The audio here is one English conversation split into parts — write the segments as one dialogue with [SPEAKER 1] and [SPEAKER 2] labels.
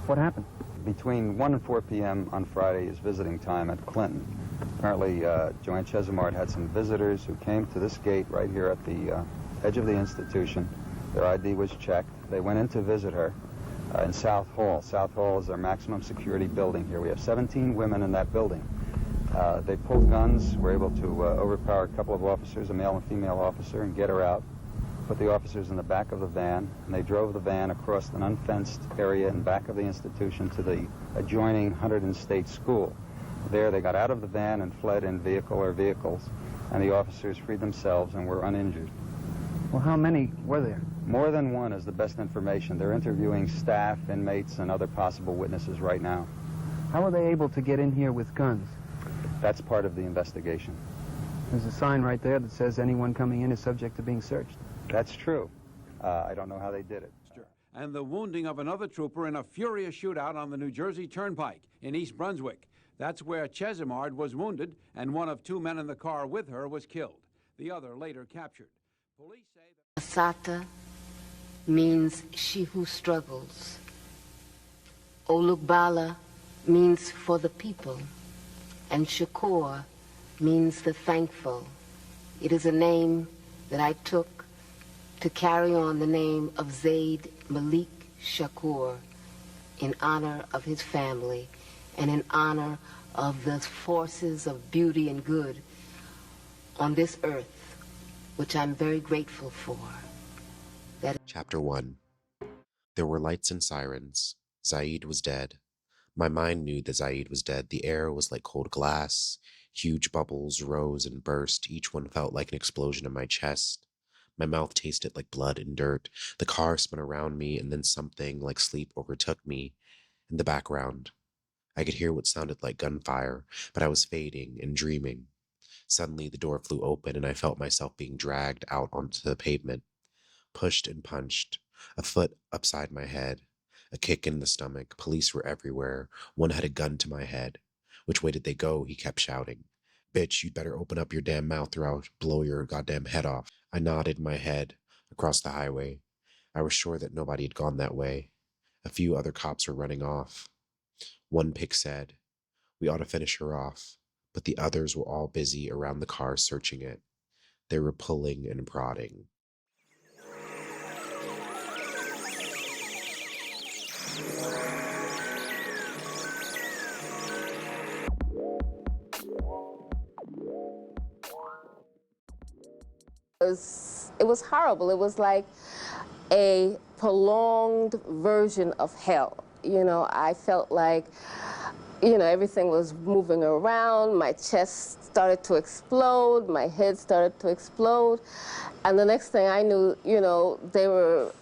[SPEAKER 1] What happened?
[SPEAKER 2] Between 1 and 4 p.m. on Friday is visiting time at Clinton. Apparently, Joanne Chesimard had some visitors who came to this gate right here at the edge of the institution. Their ID was checked. They went in to visit her in South Hall. South Hall is our maximum security building here. We have 17 women in that building. They pulled guns, were able to overpower a couple of officers, a male and female officer, and get her out. Put the officers in the back of the van, and they drove the van across an unfenced area in back of the institution to the adjoining Hunterdon State School. There they got out of the van and fled in vehicle or vehicles, and the officers freed themselves and were uninjured.
[SPEAKER 1] Well, how many were there?
[SPEAKER 2] More than one is the best information. They're interviewing staff, inmates, and other possible witnesses right now.
[SPEAKER 1] How were they able to get in here with guns?
[SPEAKER 2] That's part of the investigation.
[SPEAKER 1] There's a sign right there that says anyone coming in is subject to being searched.
[SPEAKER 2] That's true. I don't know how they did it.
[SPEAKER 3] And the wounding of another trooper in a furious shootout on the New Jersey Turnpike in East Brunswick. That's where Chesimard was wounded, and one of 2 men in the car with her was killed. The other later captured. Police say that
[SPEAKER 4] Assata means she who struggles. Olugbala means for the people, and Shakur means the thankful. It is a name that I took to carry on the name of Zaid Malik Shakur in honor of his family and in honor of the forces of beauty and good on this earth, which I'm very grateful for.
[SPEAKER 5] Chapter 1. There were lights and sirens. Zaid was dead. My mind knew that Zaid was dead. The air was like cold glass. Huge bubbles rose and burst. Each one felt like an explosion in my chest. My mouth tasted like blood and dirt. The car spun around me, and then something like sleep overtook me. In the background, I could hear what sounded like gunfire, but I was fading and dreaming. Suddenly, the door flew open, and I felt myself being dragged out onto the pavement. Pushed and punched. A foot upside my head. A kick in the stomach. Police were everywhere. One had a gun to my head. Which way did they go? He kept shouting. Bitch, you'd better open up your damn mouth or I'll blow your goddamn head off. I nodded my head across the highway. I was sure that nobody had gone that way. A few other cops were running off. One pick said, "We ought to finish her off," but the others were all busy around the car searching it. They were pulling and prodding.
[SPEAKER 6] It was horrible. It was like a prolonged version of hell. You know, I felt like, you know, everything was moving around. My chest started to explode. My head started to explode. And the next thing I knew, you know, they were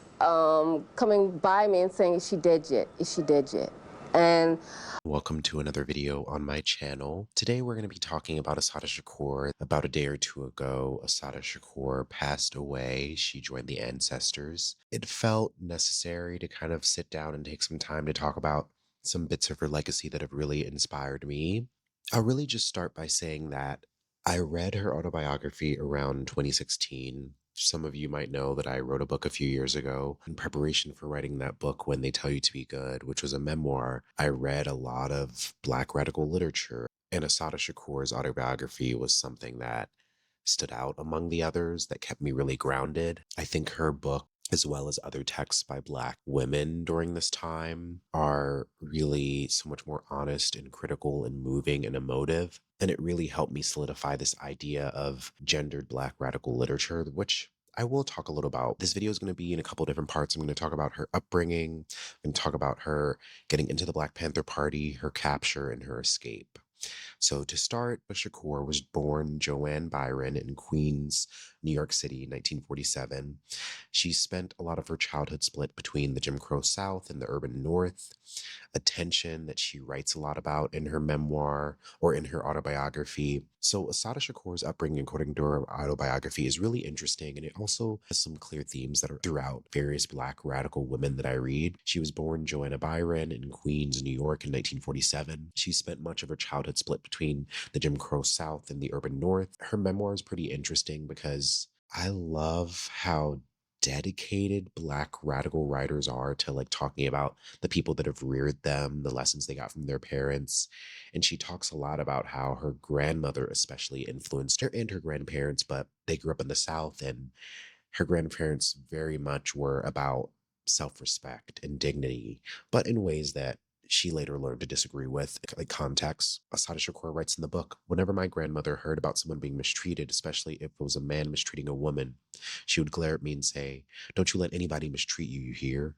[SPEAKER 6] coming by me and saying, "Is she dead yet? Is she dead yet?" And
[SPEAKER 5] welcome to another video on my channel. Today we're going to be talking about Assata Shakur. About a day or two ago, Assata Shakur passed away. She joined the ancestors. It felt necessary to kind of sit down and take some time to talk about some bits of her legacy that have really inspired me. I'll really just start by saying that I read her autobiography around 2016. Some of you might know that I wrote a book a few years ago. In preparation for writing that book, When They Tell You to Be Good, which was a memoir, I read a lot of Black radical literature, and Assata Shakur's autobiography was something that stood out among the others that kept me really grounded. I think her book, as well as other texts by Black women during this time, are really so much more honest and critical and moving and emotive. And it really helped me solidify this idea of gendered Black radical literature, which I will talk a little about. This video is going to be in a couple different parts. I'm going to talk about her upbringing and talk about her getting into the Black Panther Party, her capture, and her escape. So to start, Shakur was born Joanne Byron in Queens, New York City, 1947. She spent a lot of her childhood split between the Jim Crow South and the urban North, a tension that she writes a lot about in her memoir or in her autobiography. So Assata Shakur's upbringing, according to her autobiography, is really interesting, and it also has some clear themes that are throughout various Black radical women that I read. She was born Joanna Byron in Queens, New York in 1947. She spent much of her childhood split between the Jim Crow South and the urban North. Her memoir is pretty interesting because I love how dedicated Black radical writers are to like talking about the people that have reared them, the lessons they got from their parents. And she talks a lot about how her grandmother especially influenced her and her grandparents, but they grew up in the South, and her grandparents very much were about self-respect and dignity, but in ways that she later learned to disagree with. Like context, Assata Shakur writes in the book, whenever my grandmother heard about someone being mistreated, especially if it was a man mistreating a woman, she would glare at me and say, don't you let anybody mistreat you, you hear?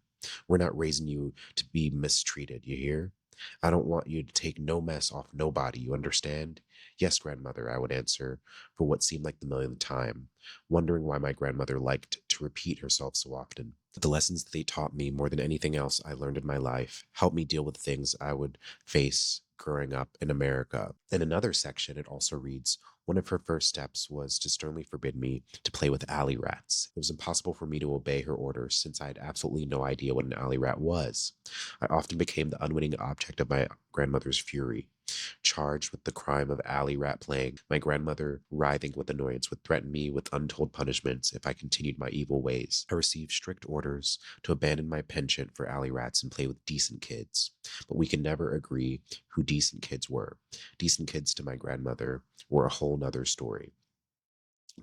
[SPEAKER 5] We're not raising you to be mistreated, you hear? I don't want you to take no mess off nobody, you understand? Yes, grandmother, I would answer, for what seemed like the millionth time, wondering why my grandmother liked to repeat herself so often. The lessons that they taught me more than anything else I learned in my life helped me deal with things I would face growing up in America. In another section, it also reads, one of her first steps was to sternly forbid me to play with alley rats. It was impossible for me to obey her orders since I had absolutely no idea what an alley rat was. I often became the unwitting object of my grandmother's fury. Charged with the crime of alley rat playing, my grandmother, writhing with annoyance, would threaten me with untold punishments if I continued my evil ways. I received strict orders to abandon my penchant for alley rats and play with decent kids. But we could never agree who decent kids were. Decent kids to my grandmother were a whole nother story.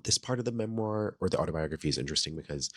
[SPEAKER 5] This part of the memoir or the autobiography is interesting because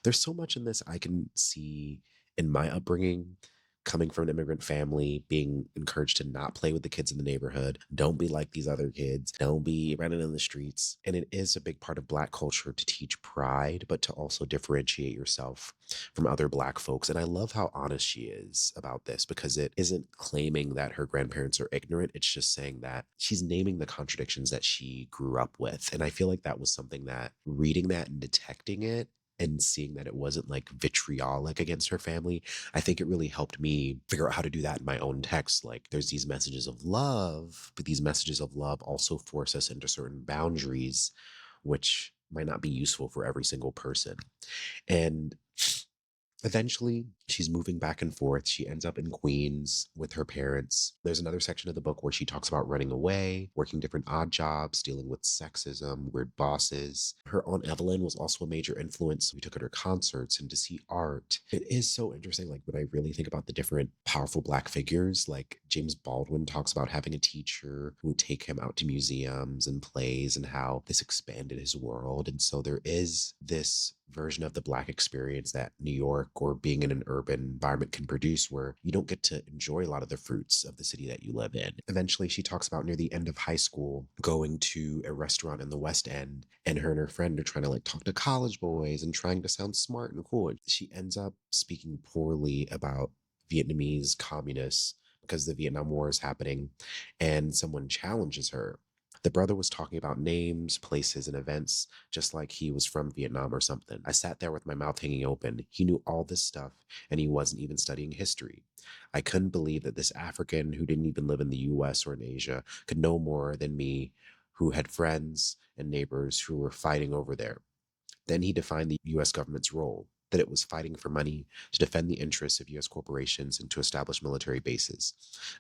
[SPEAKER 5] there's so much in this I can see in my upbringing, coming from an immigrant family, being encouraged to not play with the kids in the neighborhood. Don't be like these other kids. Don't be running in the streets. And it is a big part of Black culture to teach pride, but to also differentiate yourself from other Black folks. And I love how honest she is about this, because it isn't claiming that her grandparents are ignorant. It's just saying that she's naming the contradictions that she grew up with. And I feel like that was something that, reading that and detecting it, and seeing that it wasn't like vitriolic against her family, I think it really helped me figure out how to do that in my own text. Like, there's these messages of love, but these messages of love also force us into certain boundaries, which might not be useful for every single person. And eventually, she's moving back and forth. She ends up in Queens with her parents. There's another section of the book where she talks about running away, working different odd jobs, dealing with sexism, weird bosses. Her Aunt Evelyn was also a major influence. We took her to concerts and to see art. It is so interesting, like, when I really think about the different powerful Black figures, like James Baldwin talks about having a teacher who would take him out to museums and plays and how this expanded his world. And so there is this version of the Black experience that New York or being in an urban environment can produce, where you don't get to enjoy a lot of the fruits of the city that you live in. Eventually, she talks about near the end of high school going to a restaurant in the West End, and her friend are trying to like talk to college boys and trying to sound smart and cool. And she ends up speaking poorly about Vietnamese communists because the Vietnam War is happening, and someone challenges her. The brother was talking about names, places, and events, just like he was from Vietnam or something. I sat there with my mouth hanging open. He knew all this stuff, and he wasn't even studying history. I couldn't believe that this African who didn't even live in the US or in Asia could know more than me, who had friends and neighbors who were fighting over there. Then he defined the US government's role, that it was fighting for money to defend the interests of US corporations and to establish military bases.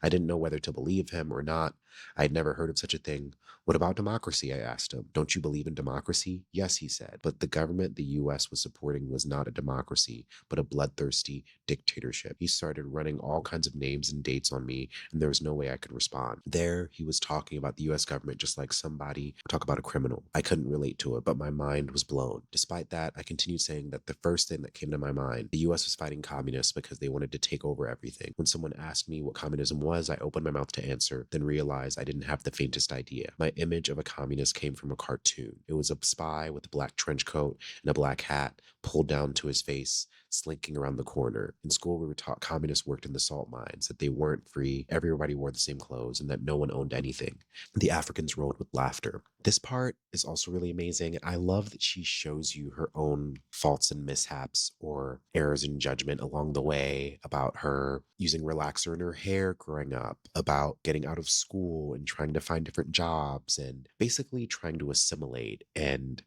[SPEAKER 5] I didn't know whether to believe him or not. I had never heard of such a thing. What about democracy? I asked him. Don't you believe in democracy? Yes, he said. But the government the US was supporting was not a democracy, but a bloodthirsty dictatorship. He started running all kinds of names and dates on me, and there was no way I could respond. There, he was talking about the US government just like somebody would talk about a criminal. I couldn't relate to it, but my mind was blown. Despite that, I continued saying that the first thing that came to my mind, the US was fighting communists because they wanted to take over everything. When someone asked me what communism was, I opened my mouth to answer, then realized I didn't have the faintest idea. My image of a communist came from a cartoon. It was a spy with a black trench coat and a black hat pulled down to his face, slinking around the corner. In school, we were taught communists worked in the salt mines, that they weren't free, everybody wore the same clothes, and that no one owned anything. The Africans rolled with laughter. This part is also really amazing. I love that she shows you her own faults and mishaps or errors in judgment along the way, about her using relaxer in her hair growing up, about getting out of school and trying to find different jobs, and basically trying to assimilate, and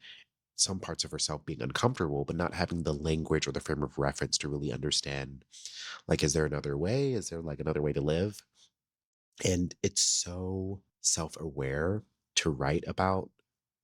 [SPEAKER 5] some parts of herself being uncomfortable, but not having the language or the frame of reference to really understand, like, is there another way? Is there like another way to live? And it's so self-aware to write about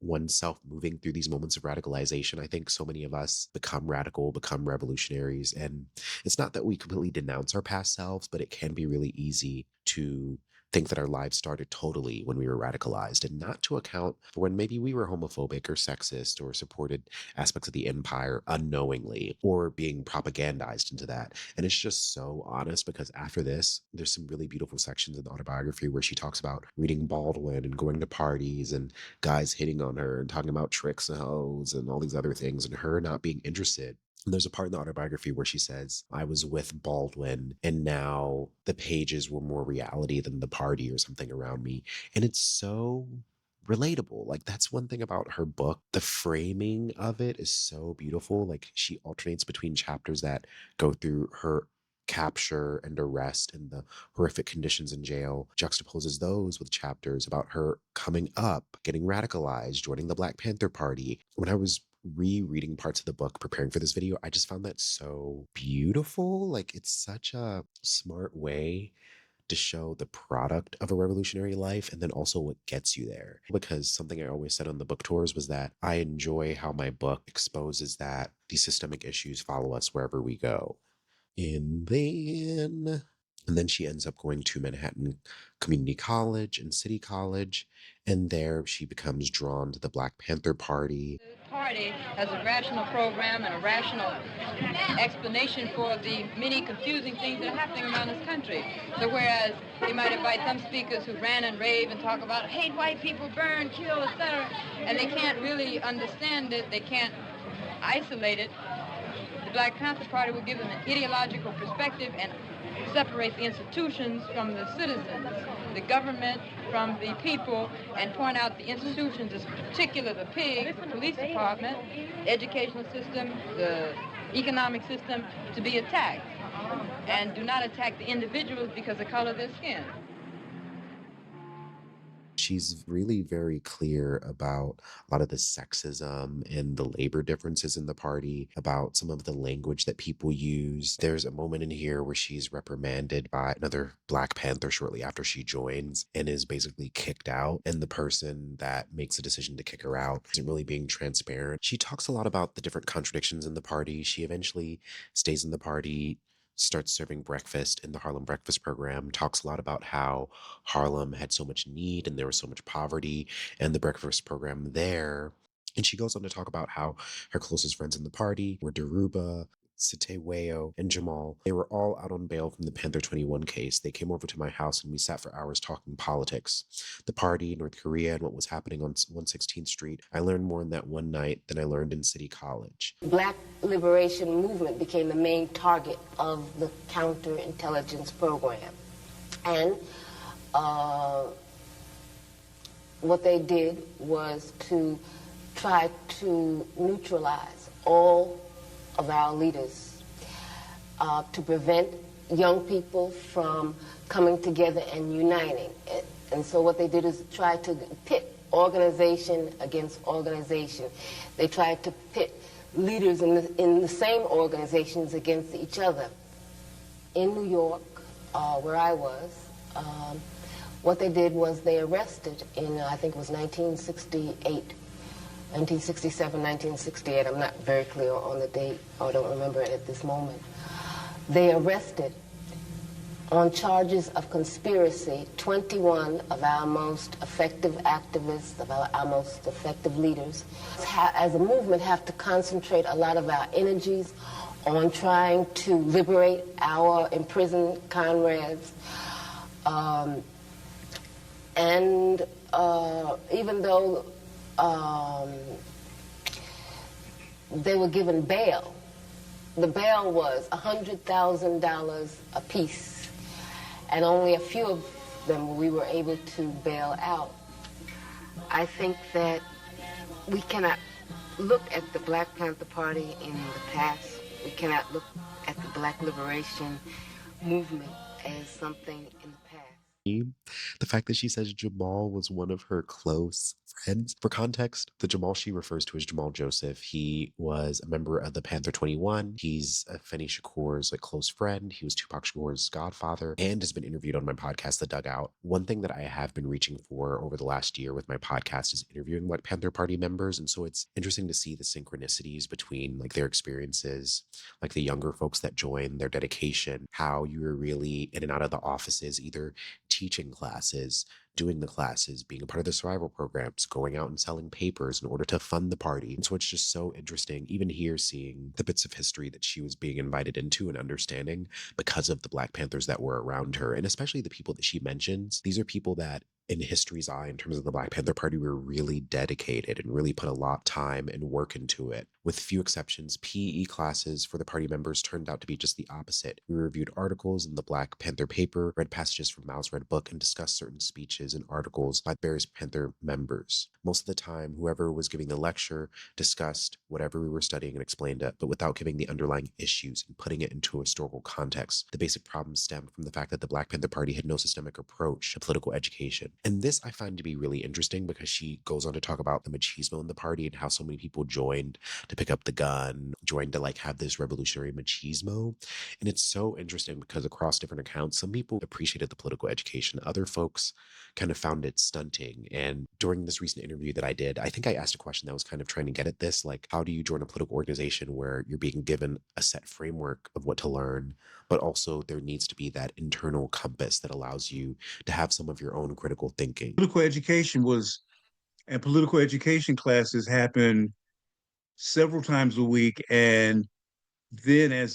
[SPEAKER 5] oneself moving through these moments of radicalization. I think so many of us become radical, become revolutionaries. And it's not that we completely denounce our past selves, but it can be really easy to think that our lives started totally when we were radicalized, and not to account for when maybe we were homophobic or sexist or supported aspects of the empire unknowingly or being propagandized into that. And it's just so honest, because after this, there's some really beautiful sections in the autobiography where she talks about reading Baldwin and going to parties and guys hitting on her and talking about tricks and hoes and all these other things, and her not being interested. And there's a part in the autobiography where she says, I was with Baldwin and now the pages were more reality than the party or something around me. And it's so relatable. Like, that's one thing about her book. The framing of it is so beautiful. Like, she alternates between chapters that go through her capture and arrest and the horrific conditions in jail, juxtaposes those with chapters about her coming up, getting radicalized, joining the Black Panther Party. When I was rereading parts of the book preparing for this video, I just found that so beautiful. Like, it's such a smart way to show the product of a revolutionary life and then also what gets you there. Because something I always said on the book tours was that I enjoy how my book exposes that these systemic issues follow us wherever we go. And then she ends up going to Manhattan Community College and City College, and there she becomes drawn to the Black Panther Party.
[SPEAKER 7] The party has a rational program and a rational explanation for the many confusing things that are happening around this country. So whereas they might invite some speakers who rant and rave and talk about hate white people, burn, kill, etc., and they can't really understand it, they can't isolate it, the Black Panther Party will give them an ideological perspective and separate the institutions from the citizens, the government from the people, and point out the institutions, in particular the PIG, the police department, the educational system, the economic system, to be attacked. And do not attack the individuals because of the color of their skin.
[SPEAKER 5] She's really very clear about a lot of the sexism and the labor differences in the party, about some of the language that people use. There's a moment in here where she's reprimanded by another Black Panther shortly after she joins and is basically kicked out. And the person that makes the decision to kick her out isn't really being transparent. She talks a lot about the different contradictions in the party. She eventually stays in the party, starts serving breakfast in the Harlem Breakfast Program, talks a lot about how Harlem had so much need and there was so much poverty, and the breakfast program there. And she goes on to talk about how her closest friends in the party were Daruba, Siteweo, and Jamal. They were all out on bail from the Panther 21 case. They came over to my house and we sat for hours talking politics, the party, North Korea, and what was happening on 116th Street. I learned more in that one night than I learned in City College.
[SPEAKER 4] Black liberation movement became the main target of the counterintelligence program. And what they did was to try to neutralize all of our leaders, to prevent young people from coming together and uniting. And so what they did is try to pit organization against organization. They tried to pit leaders in the same organizations against each other. In New York, where I was, what they did was they arrested in, I think it was 1967, 1968, I'm not very clear on the date, or I don't remember it at this moment. They arrested, on charges of conspiracy, 21 of our most effective activists, of our most effective leaders. As a movement, have to concentrate a lot of our energies on trying to liberate our imprisoned comrades. Even though they were given bail, the bail was $100,000 apiece, and only a few of them we were able to bail out. I think that we cannot look at the Black Panther Party in the past. We cannot look at the Black liberation movement as something in the past.
[SPEAKER 5] The fact that she says Jamal was one of her close friends. For context, the Jamal she refers to as Jamal Joseph. He was a member of the Panther 21. He's Afeni Shakur's close friend. He was Tupac Shakur's godfather and has been interviewed on my podcast, The Dugout. One thing that I have been reaching for over the last year with my podcast is interviewing Black Panther Party members. And so it's interesting to see the synchronicities between their experiences, the younger folks that join, their dedication, how you were really in and out of the offices, either teaching classes, doing the classes, being a part of the survival programs, going out and selling papers in order to fund the party. And so it's just so interesting, even here, seeing the bits of history that she was being invited into and understanding because of the Black Panthers that were around her. And especially the people that she mentions. These are people that in history's eye, in terms of the Black Panther Party, were really dedicated and really put a lot of time and work into it. With few exceptions, PE classes for the party members turned out to be just the opposite. We reviewed articles in the Black Panther paper, read passages from Mao's Red Book, and discussed certain speeches and articles by various Panther members. Most of the time, whoever was giving the lecture discussed whatever we were studying and explained it, but without giving the underlying issues and putting it into a historical context. The basic problem stemmed from the fact that the Black Panther Party had no systemic approach to political education. And this I find to be really interesting because she goes on to talk about the machismo in the party and how so many people joined to pick up the gun, joined to have this revolutionary machismo. And it's so interesting because across different accounts, some people appreciated the political education. Other folks kind of found it stunting. And during this recent interview that I did, I think I asked a question that was kind of trying to get at this, how do you join a political organization where you're being given a set framework of what to learn, but also there needs to be that internal compass that allows you to have some of your own critical thinking.
[SPEAKER 8] Political education classes happen several times a week. And then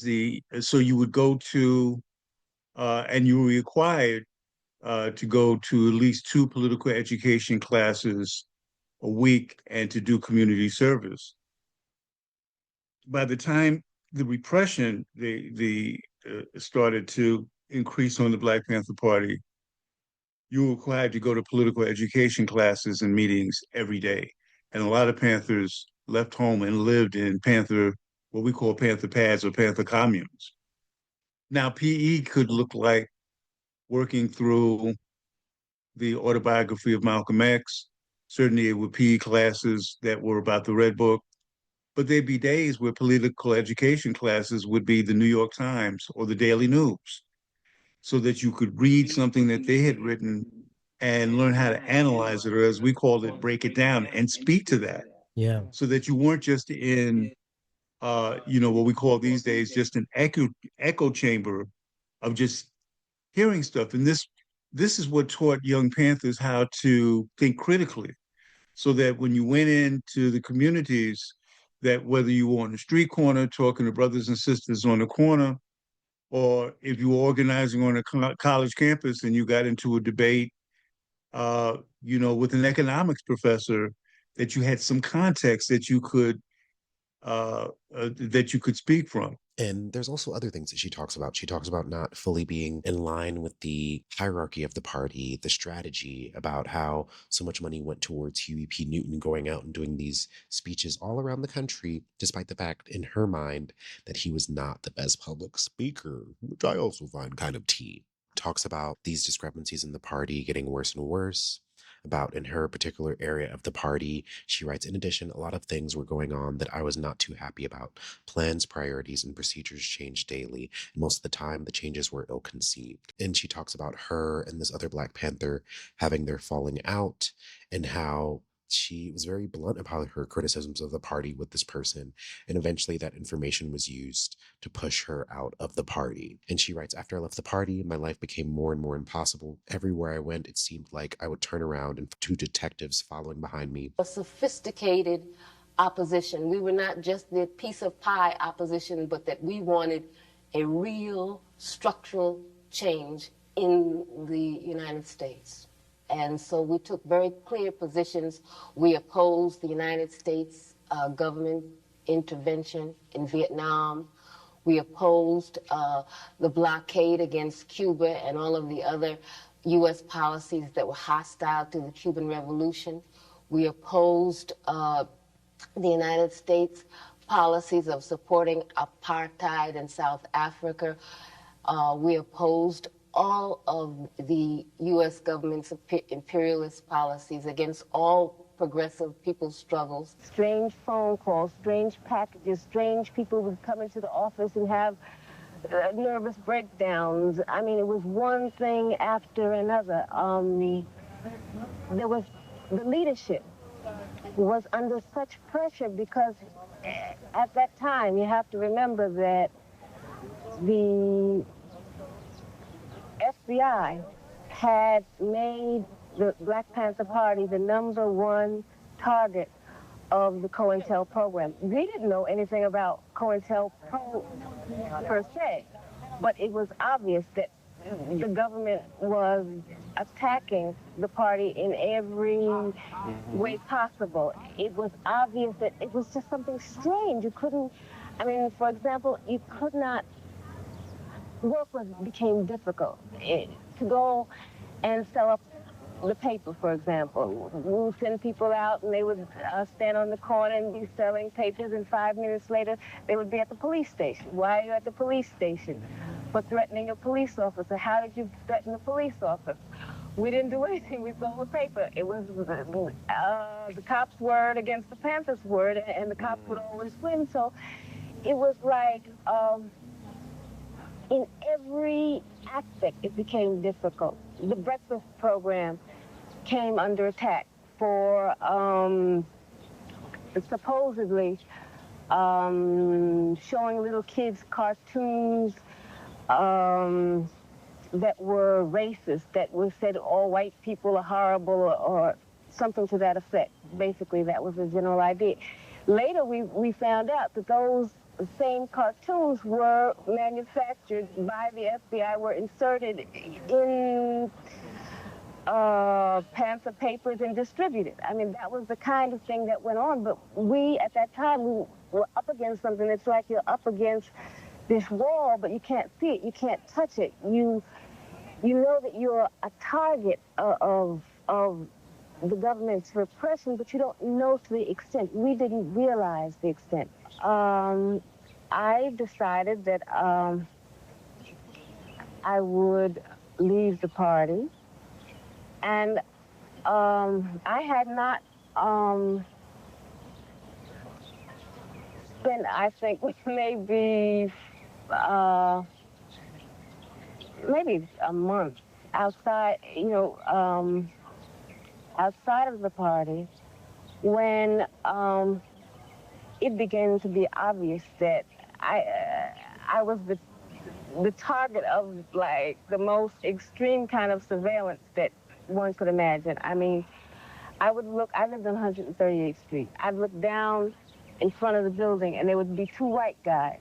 [SPEAKER 8] so you would go to, and you were required to go to at least 2 political education classes a week and to do community service. By the time the repression started to increase on the Black Panther Party, you were required to go to political education classes and meetings every day. And a lot of Panthers left home and lived in what we call Panther pads or Panther communes. Now, PE could look like working through the Autobiography of Malcolm X. Certainly it would PE classes that were about the Red Book, but there'd be days where political education classes would be the New York Times or the Daily News, so that you could read something that they had written and learn how to analyze it, or as we call it, break it down and speak to that.
[SPEAKER 9] Yeah.
[SPEAKER 8] So that you weren't just in, what we call these days, just an echo chamber of just hearing stuff. And this is what taught young Panthers how to think critically, so that when you went into the communities, that whether you were on the street corner talking to brothers and sisters on the corner, or if you were organizing on a college campus and you got into a debate, with an economics professor, that you had some context that you could speak from.
[SPEAKER 5] And there's also other things that she talks about. She talks about not fully being in line with the hierarchy of the party, the strategy about how so much money went towards Huey P. Newton going out and doing these speeches all around the country, despite the fact in her mind that he was not the best public speaker, which I also find kind of tea. Talks about these discrepancies in the party getting worse and worse. About in her particular area of the party, she writes, in addition, a lot of things were going on that I was not too happy about. Plans, priorities, and procedures changed daily, and most of the time the changes were ill-conceived. And she talks about her and this other Black Panther having their falling out, and how she was very blunt about her criticisms of the party with this person, and eventually that information was used to push her out of the party. And she writes, after I left the party, my life became more and more impossible. Everywhere I went, it seemed like I would turn around and 2 detectives following behind me.
[SPEAKER 4] A sophisticated opposition. We were not just the piece of pie opposition, but that we wanted a real structural change in the United States. And so we took very clear positions. We opposed the United States government intervention in Vietnam. We opposed the blockade against Cuba and all of the other U.S. policies that were hostile to the Cuban Revolution. We opposed the United States policies of supporting apartheid in South Africa. We opposed all of the U.S. government's imperialist policies, against all progressive people's struggles.
[SPEAKER 6] Strange phone calls, strange packages, strange people would come into the office and have nervous breakdowns. I mean, it was one thing after another. There was the leadership was under such pressure because at that time, you have to remember that the FBI had made the Black Panther Party the #1 target of the COINTEL program. We didn't know anything about COINTELPRO per se, but it was obvious that the government was attacking the party in every way possible. It was obvious that it was just something strange. You couldn't, I mean, for example, you could not, became difficult. To go and sell up the paper, for example. We would send people out and they would stand on the corner and be selling papers, and 5 minutes later they would be at the police station. Why are you at the police station? For threatening a police officer. How did you threaten a police officer? We didn't do anything. We sold the paper. It was the cop's word against the Panthers' word, and the cops would always win. So it was like, in every aspect, it became difficult. The breakfast program came under attack for supposedly showing little kids cartoons that were racist, that was said all white people are horrible, or something to that effect. Basically, that was the general idea. Later, we found out that those same cartoons were manufactured by the FBI, were inserted in Panther papers and distributed. I mean, that was the kind of thing that went on. But we, at that time, we were up against something. It's like you're up against this wall, but you can't see it, you can't touch it. You know that you're a target of the government's repression, but you don't know to the extent. We didn't realize the extent. I decided that I would leave the party, and I had not spent, I think, maybe a month outside, outside of the party, when it began to be obvious that I was the target of, like, the most extreme kind of surveillance that one could imagine. I mean, I lived on 138th Street. I'd look down in front of the building, and there would be 2 white guys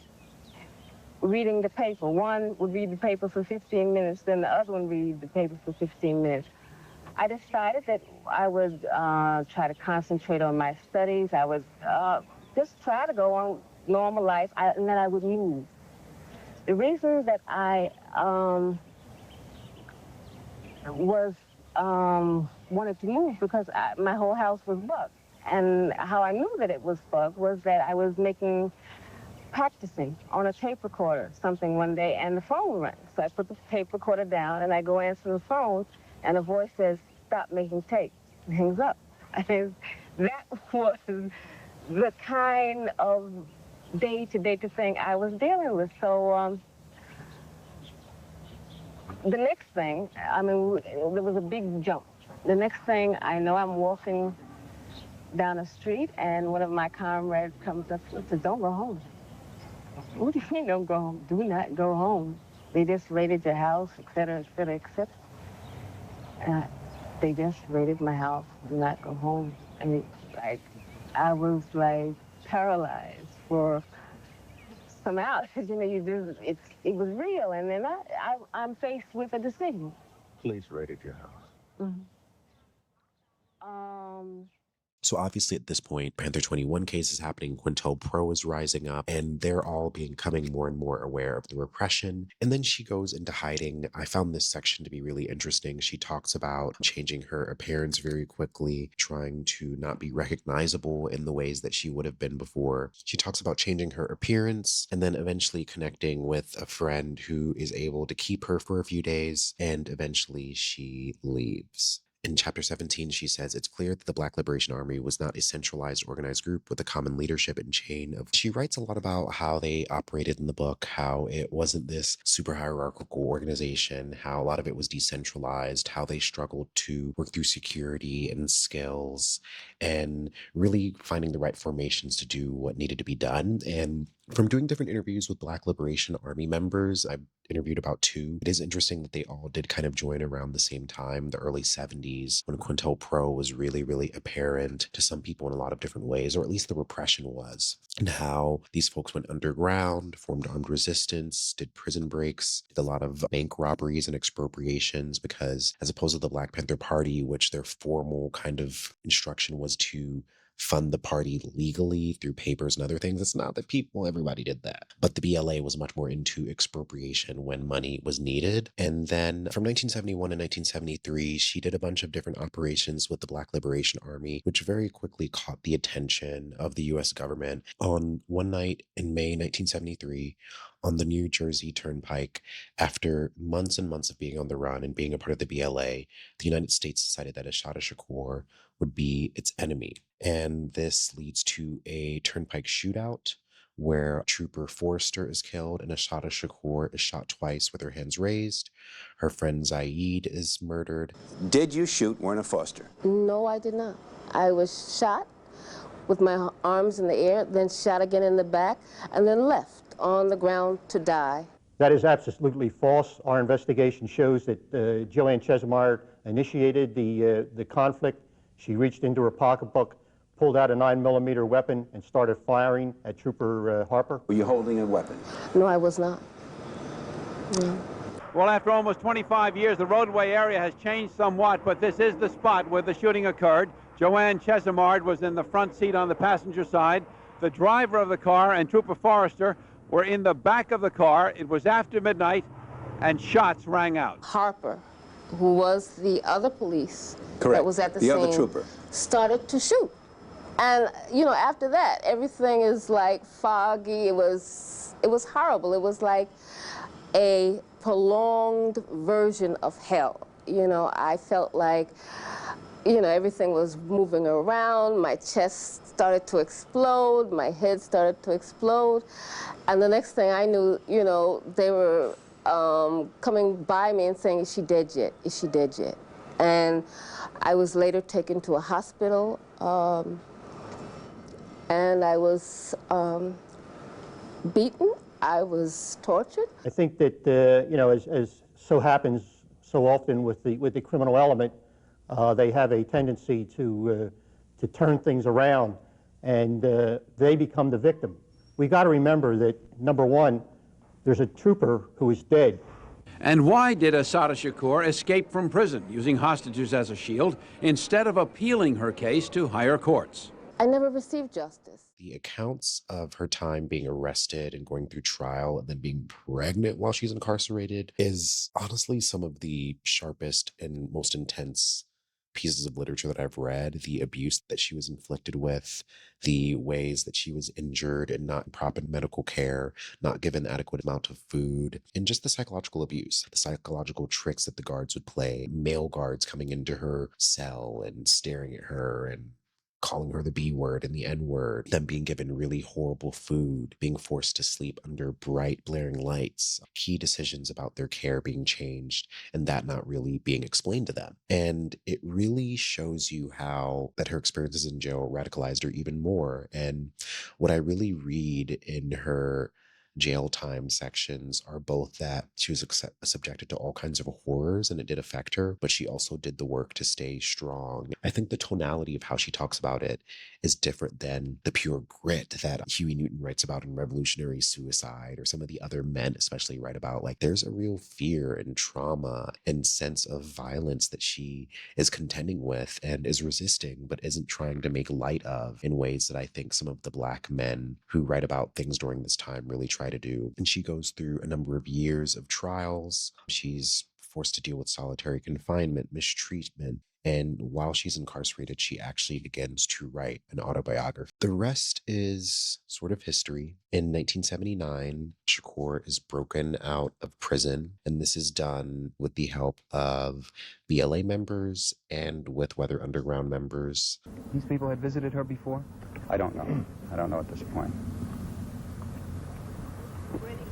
[SPEAKER 6] reading the paper. One would read the paper for 15 minutes, then the other one would read the paper for 15 minutes. I decided that I would try to concentrate on my studies. I would just try to go on normal life, and then I would move. The reason that I wanted to move, because my whole house was bugged. And how I knew that it was bugged was that I was practicing on a tape recorder something one day, and the phone rang. So I put the tape recorder down, and I go answer the phone, and a voice says, "Stop making tape," and hangs up. And that was the kind of day-to-day thing I was dealing with. So the next thing, I mean, there was a big jump. The next thing I know, I'm walking down the street, and one of my comrades comes up and says, "Don't go home." What do you mean, don't go home? Do not go home. They just raided your house, et cetera, et cetera, et cetera. They just raided my house. Do not go home. And I was like paralyzed for some hours. You know, it was real. And then I'm faced with a decision.
[SPEAKER 9] Police raided your house.
[SPEAKER 6] Mm-hmm.
[SPEAKER 5] So obviously at this point, Panther 21 case is happening, COINTELPRO is rising up, and they're all becoming more and more aware of the repression. And then she goes into hiding. I found this section to be really interesting. She talks about changing her appearance very quickly, trying to not be recognizable in the ways that she would have been before. She talks about changing her appearance and then eventually connecting with a friend who is able to keep her for a few days, and eventually she leaves. In chapter 17, she says, it's clear that the Black Liberation Army was not a centralized organized group with a common leadership and chain of. She writes a lot about how they operated in the book, how it wasn't this super hierarchical organization, how a lot of it was decentralized, how they struggled to work through security and skills and really finding the right formations to do what needed to be done. And from doing different interviews with Black Liberation Army members, I've interviewed about 2. It is interesting that they all did kind of join around the same time, the early 70s, when COINTELPRO was really, really apparent to some people in a lot of different ways, or at least the repression was, and how these folks went underground, formed armed resistance, did prison breaks, did a lot of bank robberies and expropriations, because as opposed to the Black Panther Party, which their formal kind of instruction was to fund the party legally through papers and other things. It's not that everybody did that. But the BLA was much more into expropriation when money was needed. And then from 1971 to 1973, she did a bunch of different operations with the Black Liberation Army, which very quickly caught the attention of the US government. On one night in May 1973, on the New Jersey Turnpike, after months and months of being on the run and being a part of the BLA, the United States decided that Assata Shakur would be its enemy. And this leads to a Turnpike shootout where Trooper Forrester is killed and Assata Shakur is shot twice with her hands raised. Her friend Zaid is murdered.
[SPEAKER 9] Did you shoot Werner Foster?
[SPEAKER 6] No, I did not. I was shot with my arms in the air, then shot again in the back, and then left on the ground to die.
[SPEAKER 10] That is absolutely false. Our investigation shows that Joanne Chesimard initiated the conflict. She reached into her pocketbook, pulled out a 9mm weapon, and started firing at Trooper Harper.
[SPEAKER 9] Were you holding a weapon?
[SPEAKER 6] No, I was not. No.
[SPEAKER 3] Well, after almost 25 years, the roadway area has changed somewhat, but this is the spot where the shooting occurred. Joanne Chesimard was in the front seat on the passenger side. The driver of the car and Trooper Forrester were in the back of the car. It was after midnight, and shots rang out.
[SPEAKER 6] Harper, who was the other police
[SPEAKER 9] Correct.
[SPEAKER 6] that was at the
[SPEAKER 9] The
[SPEAKER 6] scene,
[SPEAKER 9] other trooper,
[SPEAKER 6] started to shoot. And, you know, after that, everything is like foggy. It was horrible. It was like a prolonged version of hell. You know, I felt like, you know, everything was moving around. My chest started to explode. My head started to explode. And the next thing I knew, you know, they were coming by me and saying, is she dead yet? Is she dead yet? And I was later taken to a hospital, and I was beaten. I was tortured.
[SPEAKER 10] I think that, you know, as so happens so often with the criminal element, they have a tendency to turn things around, and they become the victim. We got to remember that, number one, there's a trooper who is dead.
[SPEAKER 3] And why did Assata Shakur escape from prison using hostages as a shield instead of appealing her case to higher courts?
[SPEAKER 6] I never received justice.
[SPEAKER 5] The accounts of her time being arrested and going through trial and then being pregnant while she's incarcerated is honestly some of the sharpest and most intense pieces of literature that I've read. The abuse that she was inflicted with, the ways that she was injured and not in proper medical care, not given adequate amount of food, and just the psychological abuse, the psychological tricks that the guards would play, male guards coming into her cell and staring at her and calling her the B word and the N word, them being given really horrible food, being forced to sleep under bright blaring lights, key decisions about their care being changed, and that not really being explained to them. And it really shows you how that her experiences in jail radicalized her even more. And what I really read in her jail time sections are both that she was subjected to all kinds of horrors and it did affect her, but she also did the work to stay strong. I think the tonality of how she talks about it is different than the pure grit that Huey Newton writes about in Revolutionary Suicide, or some of the other men especially write about. Like, there's a real fear and trauma and sense of violence that she is contending with and is resisting, but isn't trying to make light of in ways that I think some of the Black men who write about things during this time really try to do. And she goes through a number of years of trials. She's forced to deal with solitary confinement, mistreatment, and while she's incarcerated, she actually begins to write an autobiography. The rest is sort of history. In 1979, Shakur is broken out of prison, and this is done with the help of BLA members and with Weather Underground members.
[SPEAKER 1] These people had visited her before?
[SPEAKER 2] I don't know. I don't know at this point.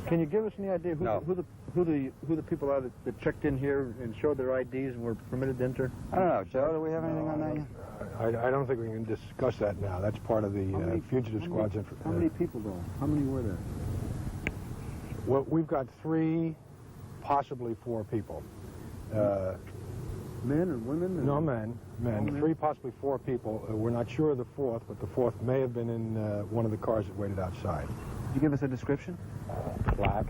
[SPEAKER 11] Can you give us any idea who the people are that checked in here and showed their IDs and were permitted to enter?
[SPEAKER 2] I don't know, Joe. Do we have anything on that yet?
[SPEAKER 12] I don't think we can discuss that now. That's part of the fugitive squad's information.
[SPEAKER 11] How many people, though? How many were there?
[SPEAKER 12] Well, we've got 3, possibly 4 people.
[SPEAKER 11] Men or women?
[SPEAKER 12] No, men. Men. 3, possibly 4 people. We're not sure of the 4th, but the 4th may have been in one of the cars that waited outside.
[SPEAKER 1] Could you give us a description?
[SPEAKER 12] Black.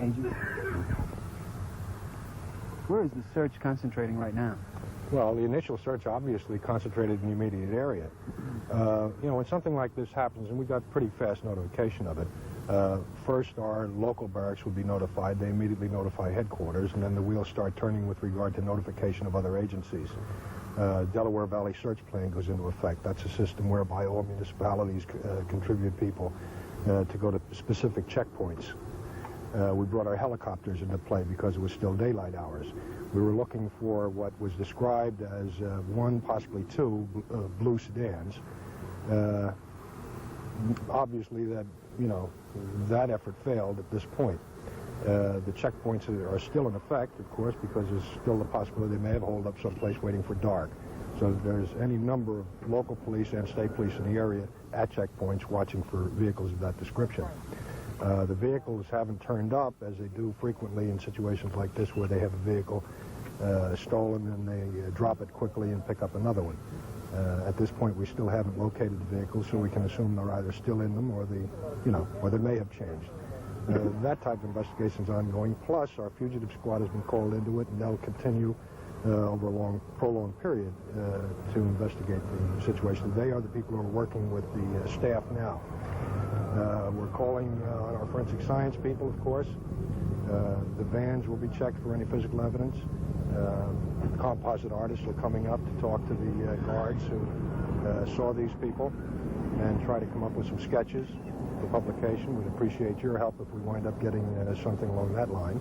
[SPEAKER 1] Agent? Where is the search concentrating right now?
[SPEAKER 12] Well, the initial search obviously concentrated in the immediate area. You know, when something like this happens, and we got pretty fast notification of it, first our local barracks would be notified. They immediately notify headquarters, and then the wheels start turning with regard to notification of other agencies. Delaware Valley Search Plan goes into effect. That's a system whereby all municipalities contribute people to go to specific checkpoints. We brought our helicopters into play because it was still daylight hours. We were looking for what was described as 1, possibly 2 blue sedans. Obviously, that effort failed at this point. The checkpoints are still in effect, of course, because there's still the possibility they may have holed up someplace waiting for dark. So there's any number of local police and state police in the area at checkpoints watching for vehicles of that description. The vehicles haven't turned up, as they do frequently in situations like this, where they have a vehicle stolen and they drop it quickly and pick up another one. At this point, we still haven't located the vehicles, so we can assume they're either still in them or or they may have changed. That type of investigation is ongoing. Plus, our fugitive squad has been called into it, and they'll continue over a prolonged period to investigate the situation. They are the people who are working with the staff now. We're calling on our forensic science people, of course. The vans will be checked for any physical evidence. Composite artists are coming up to talk to the guards who saw these people and try to come up with some sketches for publication. We'd appreciate your help if we wind up getting something along that line.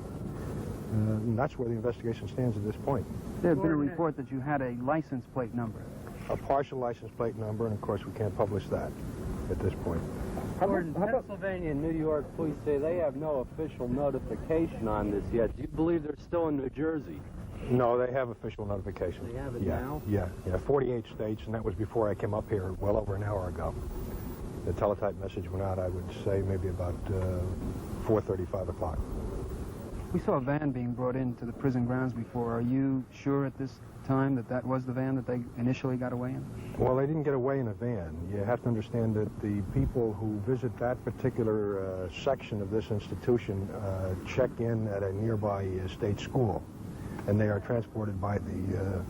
[SPEAKER 12] And that's where the investigation stands at this point.
[SPEAKER 1] There had been a report that you had a license plate number.
[SPEAKER 12] A partial license plate number, and of course we can't publish that at this point.
[SPEAKER 13] Pennsylvania and New York police say they have no official notification on this yet. Do you believe they're still in New Jersey?
[SPEAKER 12] No, they have official notification.
[SPEAKER 13] They have it
[SPEAKER 12] now?
[SPEAKER 13] Yeah,
[SPEAKER 12] 48 states, and that was before I came up here well over an hour ago. The teletype message went out, I would say, maybe about 4:30, 5 o'clock.
[SPEAKER 1] We saw a van being brought into the prison grounds before. Are you sure at this time that that was the van that they initially got away in?
[SPEAKER 12] Well, they didn't get away in a van. You have to understand that the people who visit that particular section of this institution check in at a nearby state school, and they are transported by the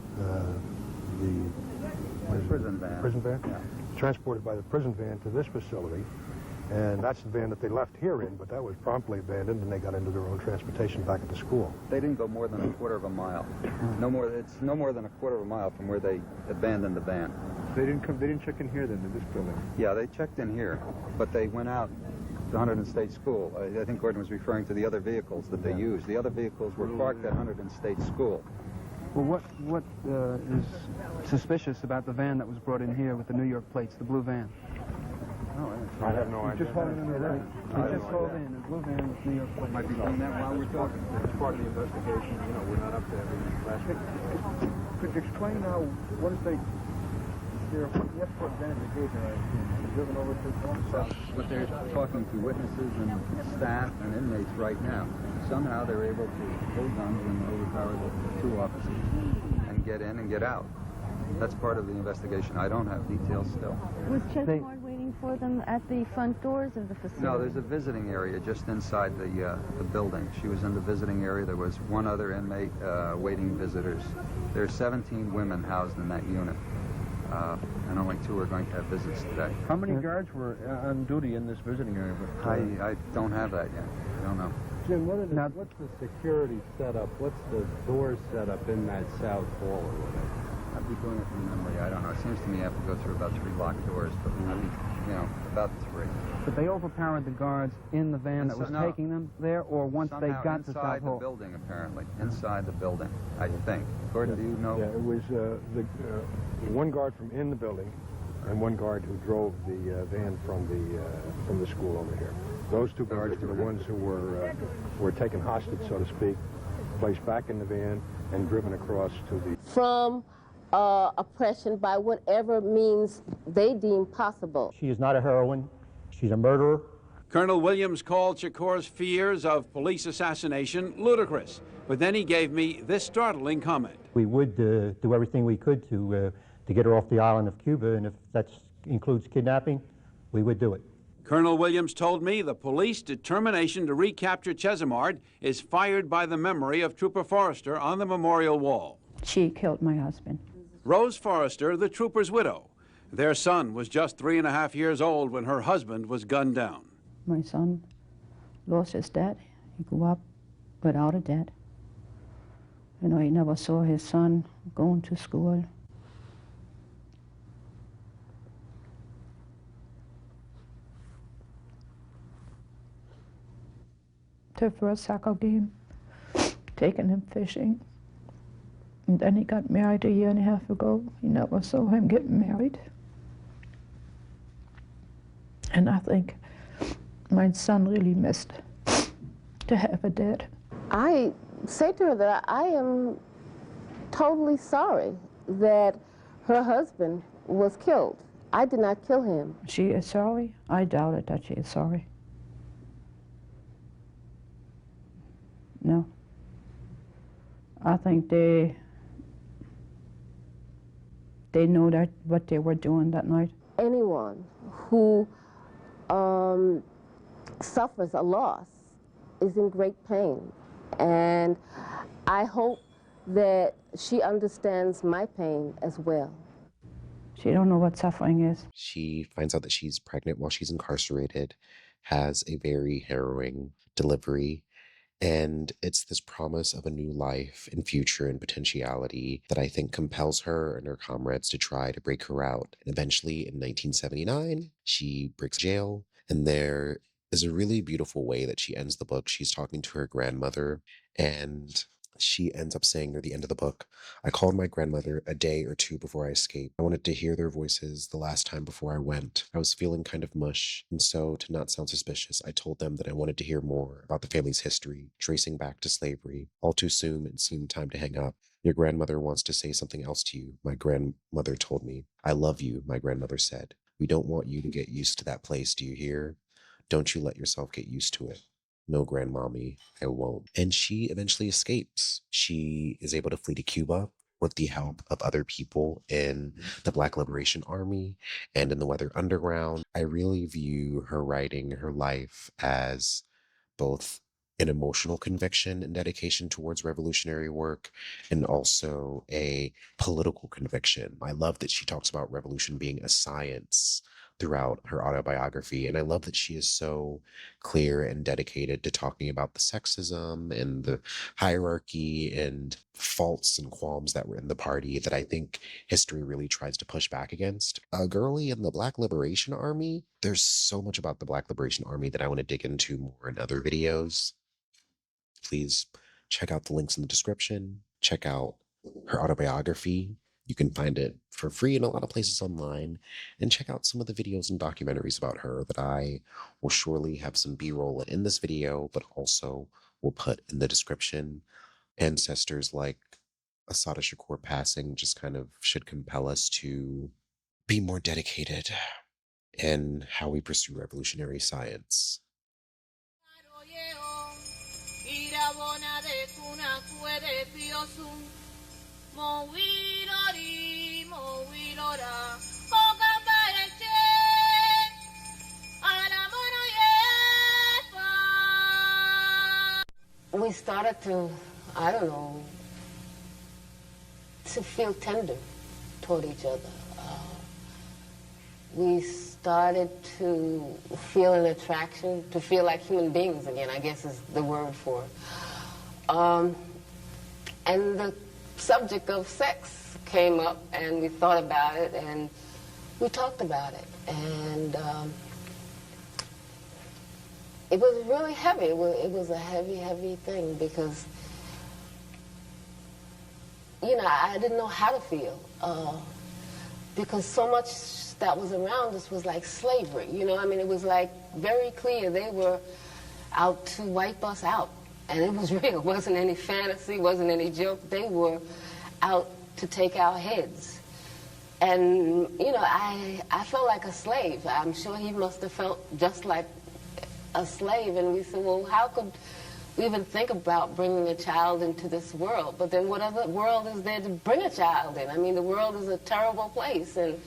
[SPEAKER 2] prison van.
[SPEAKER 12] Prison van?
[SPEAKER 2] Yeah.
[SPEAKER 12] Transported by the prison van to this facility. And that's the van that they left here in, but that was promptly abandoned, and they got into their own transportation back at the school.
[SPEAKER 2] They didn't go more than a quarter of a mile. It's no more than a quarter of a mile from where they abandoned the van.
[SPEAKER 11] They didn't check in here then, in this building?
[SPEAKER 2] Yeah, they checked in here, but they went out to Hunterdon State School. I think Gordon was referring to the other vehicles that they used. The other vehicles were parked at Hunterdon State School.
[SPEAKER 1] Well, what is suspicious about the van that was brought in here with the New York plates, the blue van?
[SPEAKER 12] I have no idea.
[SPEAKER 11] Just holding in the right.
[SPEAKER 1] They just called in a blue van with New York plates.
[SPEAKER 11] Might be doing that while we're talking.
[SPEAKER 12] It's part of the investigation. We're not up to every last week.
[SPEAKER 11] Could you explain now, what is they Sheriff, what advantage it gave her, I assume? Driven over to the south?
[SPEAKER 2] But they're talking to witnesses and staff and inmates right now. Somehow they're able to hold guns and overpower the two officers and get in and get out. That's part of the investigation. I don't have details still.
[SPEAKER 14] Was Chesimard waiting for them at the front doors of the facility?
[SPEAKER 2] No, there's a visiting area just inside the building. She was in the visiting area. There was one other inmate waiting visitors. There are 17 women housed in that unit, and only 2 are going to have visits today.
[SPEAKER 11] How many guards were on duty in this visiting area?
[SPEAKER 2] I don't have that yet. I don't know.
[SPEAKER 13] Jim, what's the security setup? What's the door setup in that south hall or whatever?
[SPEAKER 2] I'd be doing it from memory. I don't know. It seems to me I have to go through about 3 locked doors, but I'd be, about 3.
[SPEAKER 1] But they overpowered the guards in the van that was taking them there, or once they got to South
[SPEAKER 2] inside the
[SPEAKER 1] Hall?
[SPEAKER 2] building, apparently. Inside the building, I think. Gordon, do you know?
[SPEAKER 12] Yeah, it was one guard from in the building and one guard who drove the van from the school over here. Those 2 guards were the ones who were taken hostage, so to speak, placed back in the van and driven across to the...
[SPEAKER 6] From oppression by whatever means they deem possible.
[SPEAKER 10] She is not a heroine. She's a murderer.
[SPEAKER 3] Colonel Williams called Shakur's fears of police assassination ludicrous, but then he gave me this startling comment.
[SPEAKER 10] We would do everything we could to get her off the island of Cuba, and if that includes kidnapping, we would do it.
[SPEAKER 3] Colonel Williams told me the police determination to recapture Chesimard is fired by the memory of Trooper Forrester on the memorial wall.
[SPEAKER 14] She killed my husband.
[SPEAKER 3] Rose Forrester, the trooper's widow. Their son was just 3.5 years old when her husband was gunned down.
[SPEAKER 14] My son lost his dad. He grew up without a dad. He never saw his son going to school. The first soccer game, taking him fishing. And then he got married 1.5 years ago. He never saw him get married. And I think my son really missed to have a dad.
[SPEAKER 6] I say to her that I am totally sorry that her husband was killed. I did not kill him.
[SPEAKER 14] She is sorry? I doubt it that she is sorry. No. I think they know that what they were doing that night.
[SPEAKER 6] Anyone who suffers a loss is in great pain. And I hope that she understands my pain as well.
[SPEAKER 14] She don't know what suffering is.
[SPEAKER 5] She finds out that she's pregnant while she's incarcerated, has a very harrowing delivery, and it's this promise of a new life and future and potentiality that I think compels her and her comrades to try to break her out. And eventually, in 1979, she breaks jail, and there is a really beautiful way that she ends the book. She's talking to her grandmother, and she ends up saying near the end of the book, "I called my grandmother a day or 2 before I escaped. I wanted to hear their voices the last time before I went. I was feeling kind of mush, and so to not sound suspicious, I told them that I wanted to hear more about the family's history, tracing back to slavery. All too soon, it seemed time to hang up. Your grandmother wants to say something else to you," my grandmother told me. "I love you," my grandmother said. "We don't want you to get used to that place, do you hear? Don't you let yourself get used to it." "No, grandmommy, I won't." And she eventually escapes. She is able to flee to Cuba with the help of other people in the Black Liberation Army and in the Weather Underground. I really view her writing, her life, as both an emotional conviction and dedication towards revolutionary work, and also a political conviction. I love that she talks about revolution being a science throughout her autobiography, and I love that she is so clear and dedicated to talking about the sexism and the hierarchy and faults and qualms that were in the party that I think history really tries to push back against. Girly in the Black Liberation Army, there's so much about the Black Liberation Army that I want to dig into more in other videos. Please check out the links in the description. Check out her autobiography. You can find it for free in a lot of places online, and check out some of the videos and documentaries about her that I will surely have some B-roll in this video, but also will put in the description. Ancestors like Assata Shakur passing just kind of should compel us to be more dedicated in how we pursue revolutionary science.
[SPEAKER 4] We started to, I don't know, to feel tender toward each other. We started to feel an attraction, to feel like human beings again, I guess is the word for it. And the subject of sex came up, and we thought about it, and we talked about it. And it was really heavy. It was a heavy, heavy thing because, you know, I didn't know how to feel because so much that was around us was like slavery. You know, I mean, it was like very clear they were out to wipe us out. And it was real. It wasn't any fantasy, wasn't any joke. They were out to take our heads. And, you know, I felt like a slave. I'm sure he must have felt just like a slave. And we said, well, how could we even think about bringing a child into this world? But then what other world is there to bring a child in? I mean, the world is a terrible place. And,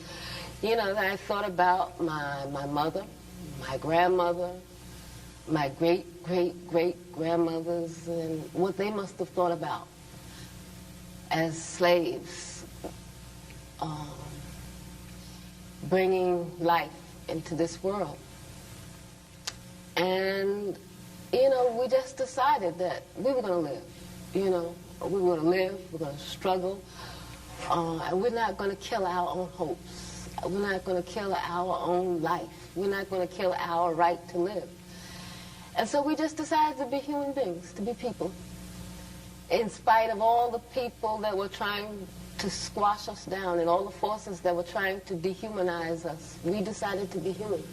[SPEAKER 4] you know, I thought about my mother, my grandmother, my great-great-great-grandmothers, and what they must have thought about as slaves, bringing life into this world. And, you know, we just decided that we were going to live, you know. We were going to live, we're going to struggle, and we're not going to kill our own hopes. We're not going to kill our own life. We're not going to kill our right to live. And so we just decided to be human beings, to be people. In spite of all the people that were trying to squash us down and all the forces that were trying to dehumanize us, we decided to be human.